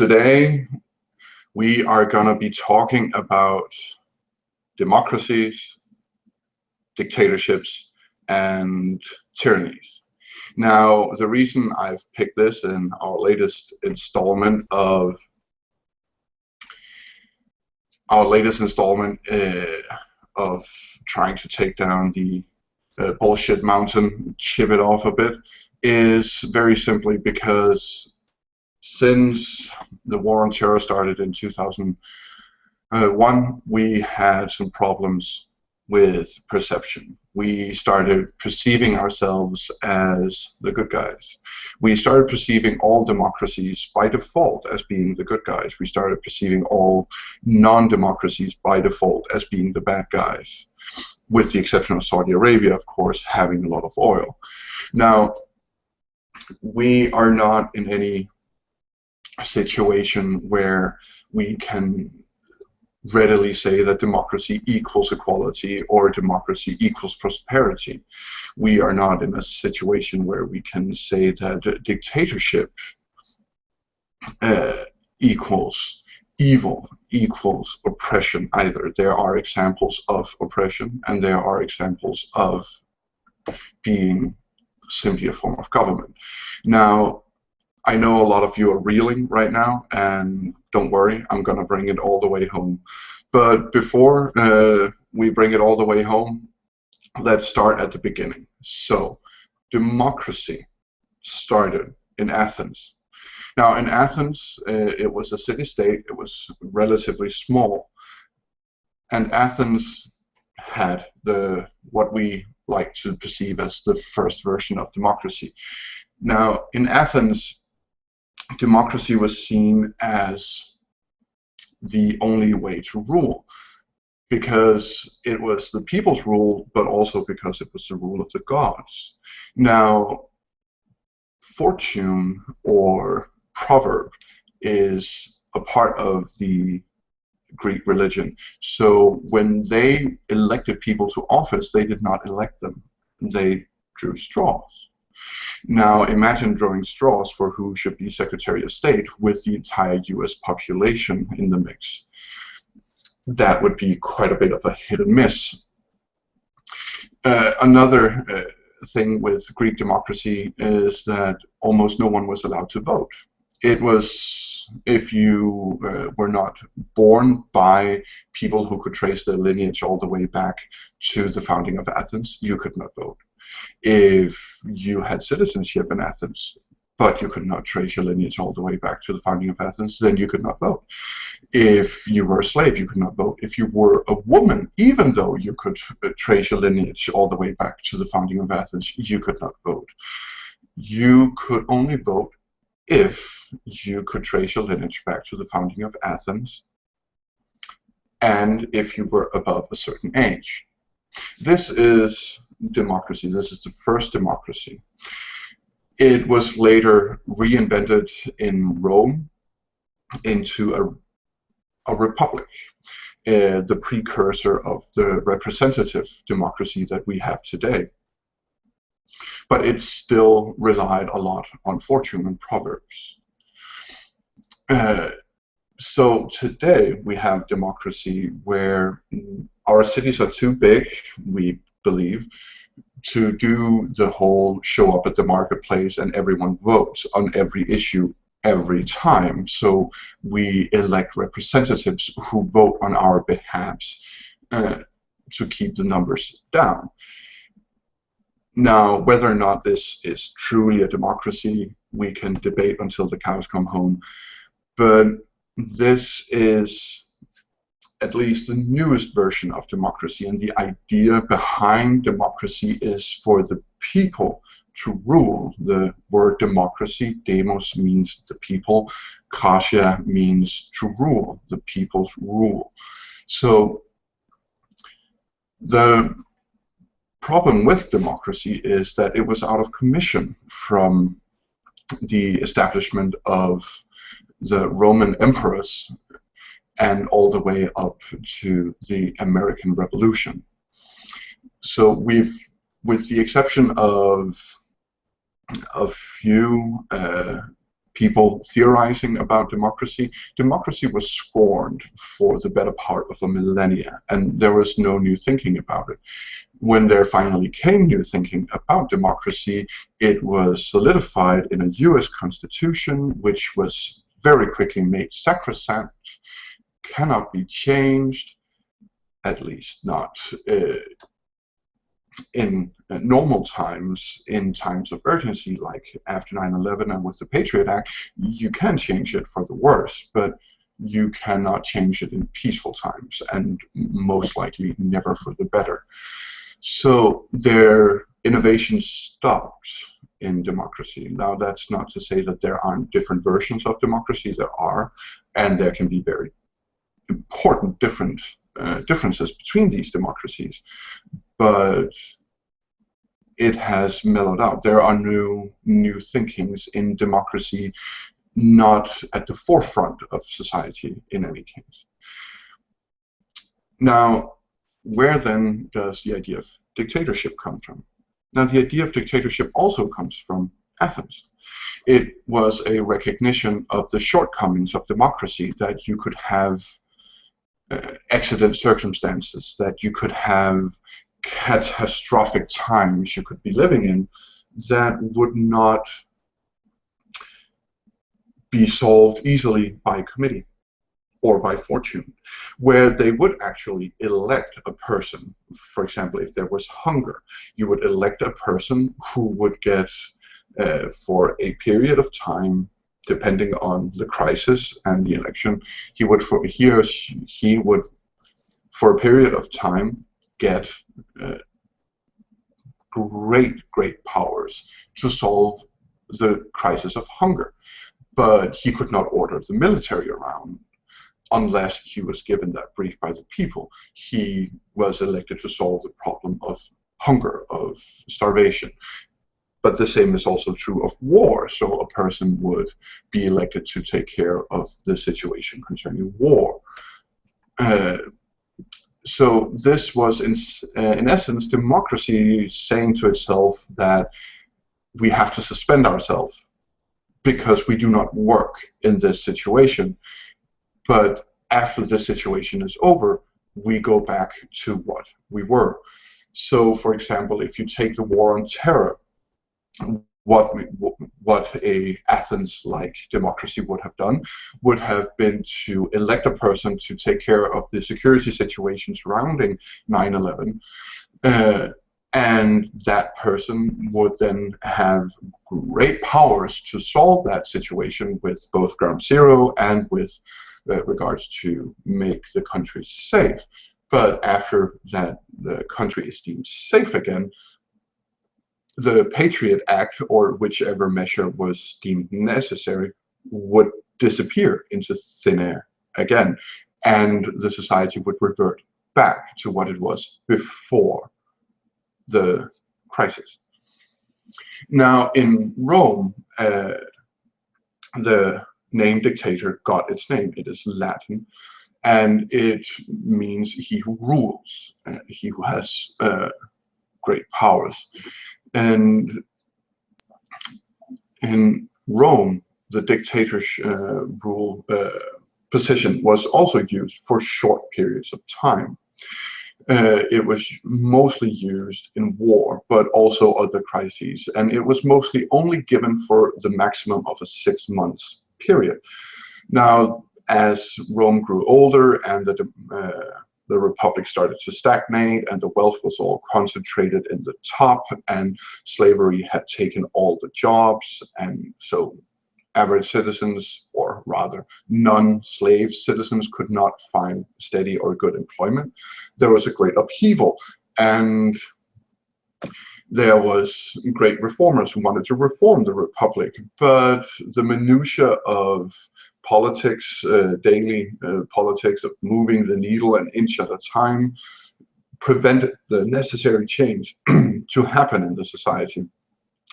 Today, we are going to be talking about democracies, dictatorships, and tyrannies. Now, the reason I've picked this in our latest installment of trying to take down the bullshit mountain, chip it off a bit, is very simply because since the war on terror started in 2001, we had some problems with perception. We started perceiving ourselves as the good guys. We started perceiving all democracies by default as being the good guys. We started perceiving all non-democracies by default as being the bad guys, with the exception of Saudi Arabia, of course, having a lot of oil. Now, we are not in any situation where we can readily say that democracy equals equality or democracy equals prosperity. We are not in a situation where we can say that dictatorship equals evil, equals oppression either. There are examples of oppression and there are examples of being simply a form of government. Now, I know a lot of you are reeling right now, and don't worry, I'm going to bring it all the way home. But before we bring it all the way home, let's start at the beginning. So, democracy started in Athens. Now, in Athens, it was a city-state. It was relatively small. And Athens had what we like to perceive as the first version of democracy. Now, in Athens, democracy was seen as the only way to rule, because it was the people's rule, but also because it was the rule of the gods. Now, fortune or proverb is a part of the Greek religion. So when they elected people to office, they did not elect them. They drew straws. Now imagine drawing straws for who should be Secretary of State with the entire US population in the mix. That would be quite a bit of a hit and miss. Another thing with Greek democracy is that almost no one was allowed to vote. It was, if you were not born by people who could trace their lineage all the way back to the founding of Athens, you could not vote. If you had citizenship in Athens, but you could not trace your lineage all the way back to the founding of Athens, then you could not vote. If you were a slave, you could not vote. If you were a woman, even though you could trace your lineage all the way back to the founding of Athens, you could not vote. You could only vote if you could trace your lineage back to the founding of Athens, and if you were above a certain age. This is democracy. This is the first democracy. It was later reinvented in Rome into a republic, the precursor of the representative democracy that we have today. But it still relied a lot on fortune and proverbs. So today we have democracy where our cities are too big, we believe, to do the whole show up at the marketplace and everyone votes on every issue every time. So we elect representatives who vote on our behalves to keep the numbers down. Now, whether or not this is truly a democracy, we can debate until the cows come home. But this is at least the newest version of democracy, and the idea behind democracy is for the people to rule. The word democracy, demos, means the people, kratia means to rule, the people's rule. So the problem with democracy is that it was out of commission from the establishment of the Roman emperors and all the way up to the American Revolution. So we've, with the exception of a few people theorizing about democracy, democracy was scorned for the better part of a millennia, and there was no new thinking about it. When there finally came new thinking about democracy, it was solidified in a US Constitution, which was very quickly made sacrosanct, cannot be changed, at least not in normal times. In times of urgency, like after 9/11 and with the Patriot Act, you can change it for the worse, but you cannot change it in peaceful times, and most likely never for the better. So their innovation stopped in democracy. Now, that's not to say that there aren't different versions of democracy. There are, and there can be very important differences between these democracies. But it has mellowed out. There are new thinkings in democracy, not at the forefront of society in any case. Now, where then does the idea of dictatorship come from? Now, the idea of dictatorship also comes from Athens. It was a recognition of the shortcomings of democracy, that you could have exigent circumstances, that you could have catastrophic times you could be living in that would not be solved easily by committee or by fortune, where they would actually elect a person. For example, if there was hunger, you would elect a person who would get, for a period of time, depending on the crisis and the election, he would, for a period of time, get great powers to solve the crisis of hunger. But he could not order the military around unless he was given that brief by the people. He was elected to solve the problem of hunger, of starvation. But the same is also true of war. So a person would be elected to take care of the situation concerning war. So this was, in essence, democracy saying to itself that we have to suspend ourselves because we do not work in this situation. But after this situation is over, we go back to what we were. So, for example, if you take the war on terror, what a Athens-like democracy would have done would have been to elect a person to take care of the security situation surrounding 9/11, and that person would then have great powers to solve that situation with both ground zero and with regards to make the country safe. But after that the country is deemed safe again, the Patriot Act, or whichever measure was deemed necessary, would disappear into thin air again, and the society would revert back to what it was before the crisis. Now, in Rome, the name dictator got its name. It is Latin, and it means he who rules, he who has great powers. And in Rome, the dictatorship rule position was also used for short periods of time. It was mostly used in war, but also other crises, and it was mostly only given for the maximum of a 6 months period. Now, as Rome grew older and the republic started to stagnate and the wealth was all concentrated in the top, and slavery had taken all the jobs, and so average citizens, or rather non-slave citizens, could not find steady or good employment. There was a great upheaval, and there was great reformers who wanted to reform the republic, but the minutiae of politics, daily politics of moving the needle an inch at a time, prevented the necessary change to happen in the society.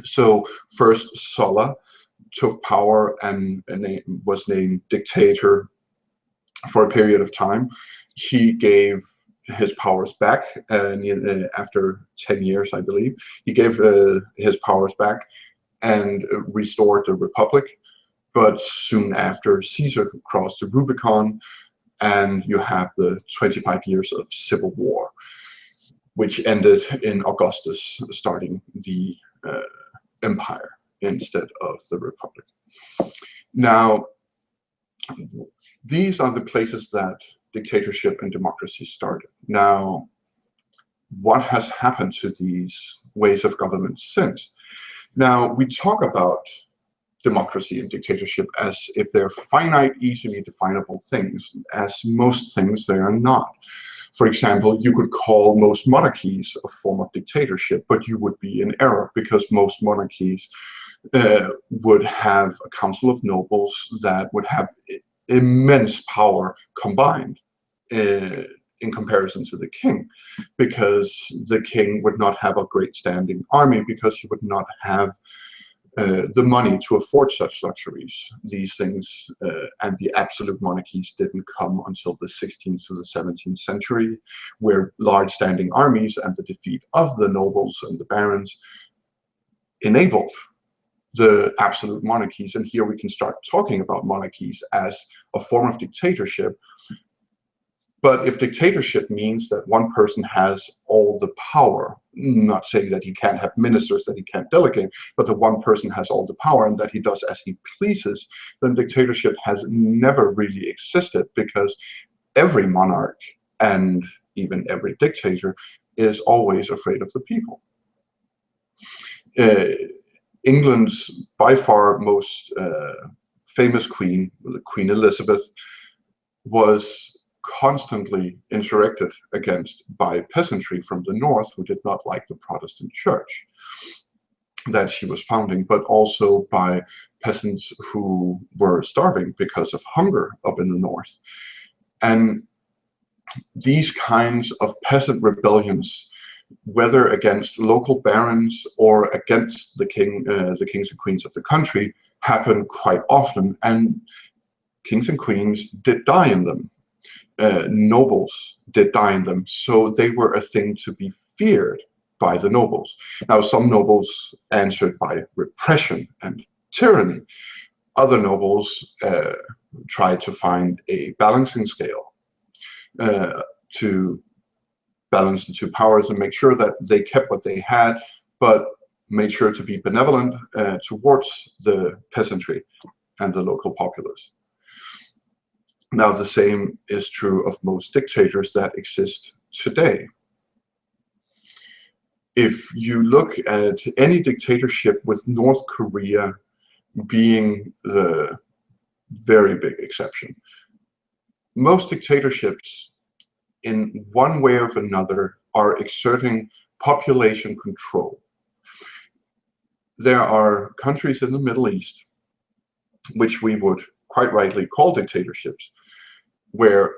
So first Sulla took power and was named dictator for a period of time. He gave his powers back, and after 10 years, I believe, he gave his powers back and restored the republic. but soon after, Caesar crossed the Rubicon, and you have the 25 years of civil war, which ended in Augustus starting the empire instead of the republic. Now, these are the places that dictatorship and democracy started. Now, what has happened to these ways of government since? Now, we talk about democracy and dictatorship as if they're finite, easily definable things. As most things, they are not. For example, you could call most monarchies a form of dictatorship, but you would be in error, because most monarchies would have a council of nobles that would have immense power combined in comparison to the king, because the king would not have a great standing army, because he would not have the money to afford such luxuries. These things and the absolute monarchies didn't come until the 16th to the 17th century, where large standing armies and the defeat of the nobles and the barons enabled the absolute monarchies. And here we can start talking about monarchies as a form of dictatorship. But if dictatorship means that one person has all the power, not saying that he can't have ministers, that he can't delegate, but that one person has all the power and that he does as he pleases, then dictatorship has never really existed, because every monarch and even every dictator is always afraid of the people. England's by far most famous queen, Queen Elizabeth, was constantly insurrected against by peasantry from the north who did not like the Protestant church that she was founding, but also by peasants who were starving because of hunger up in the north. And these kinds of peasant rebellions, whether against local barons or against the kings and queens of the country, happen quite often, and kings and queens did die in them. Nobles did die in them, so they were a thing to be feared by the nobles. Now, some nobles answered by repression and tyranny. Other nobles tried to find a balancing scale to balance the two powers and make sure that they kept what they had, but made sure to be benevolent towards the peasantry and the local populace. Now, the same is true of most dictators that exist today. If you look at any dictatorship, with North Korea being the very big exception, most dictatorships, in one way or another, are exerting population control. There are countries in the Middle East, which we would quite rightly call dictatorships, where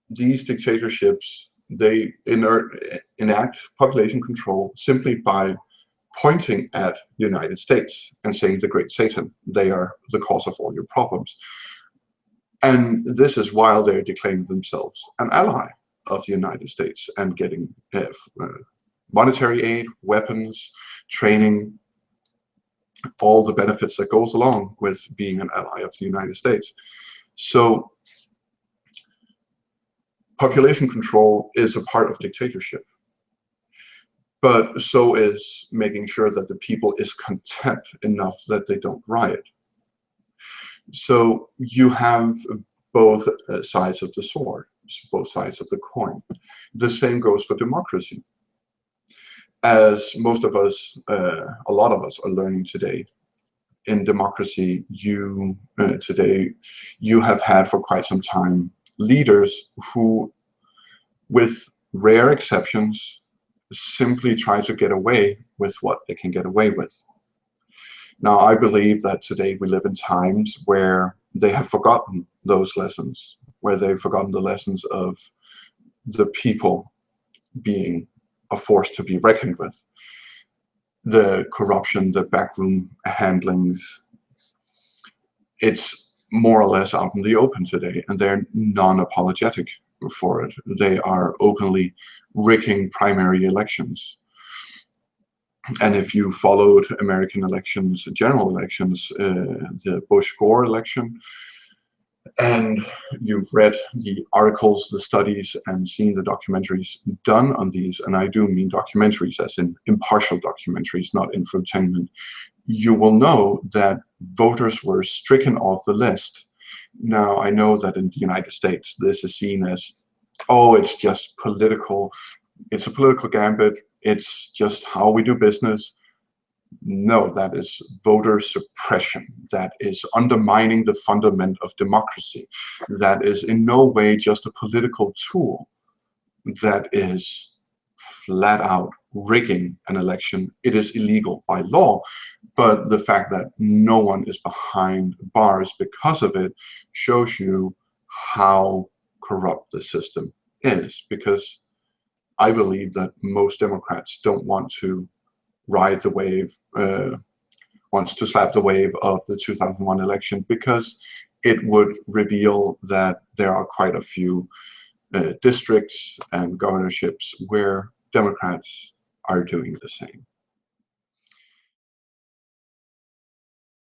these dictatorships, they enact population control simply by pointing at the United States and saying, the great Satan, they are the cause of all your problems. And this is while they're declaring themselves an ally of the United States and getting monetary aid, weapons, training, all the benefits that goes along with being an ally of the United States. So population control is a part of dictatorship, but so is making sure that the people is content enough that they don't riot. So you have both sides of the sword, both sides of the coin. The same goes for democracy. As most of us, a lot of us are learning today, in democracy, today you have had for quite some time leaders who, with rare exceptions, simply try to get away with what they can get away with. Now, I believe that today we live in times where they have forgotten those lessons, where they've forgotten the lessons of the people being a force to be reckoned with. The corruption, the backroom handlings, it's more or less out in the open today, and they're non-apologetic for it. They are openly rigging primary elections. And if you followed American elections, general elections, the Bush-Gore election, and you've read the articles, the studies, and seen the documentaries done on these, and I do mean documentaries as in impartial documentaries, not infotainment, you will know that voters were stricken off the list. Now, I know that in the United States, this is seen as, oh, it's just political, it's a political gambit, it's just how we do business. No, that is voter suppression. That is undermining the fundament of democracy. That is in no way just a political tool. That is flat out rigging an election. It is illegal by law, but the fact that no one is behind bars because of it shows you how corrupt the system is, because I believe that most Democrats don't want to ride the wave, wants to slap the wave of the 2001 election, because it would reveal that there are quite a few districts and governorships where Democrats are doing the same.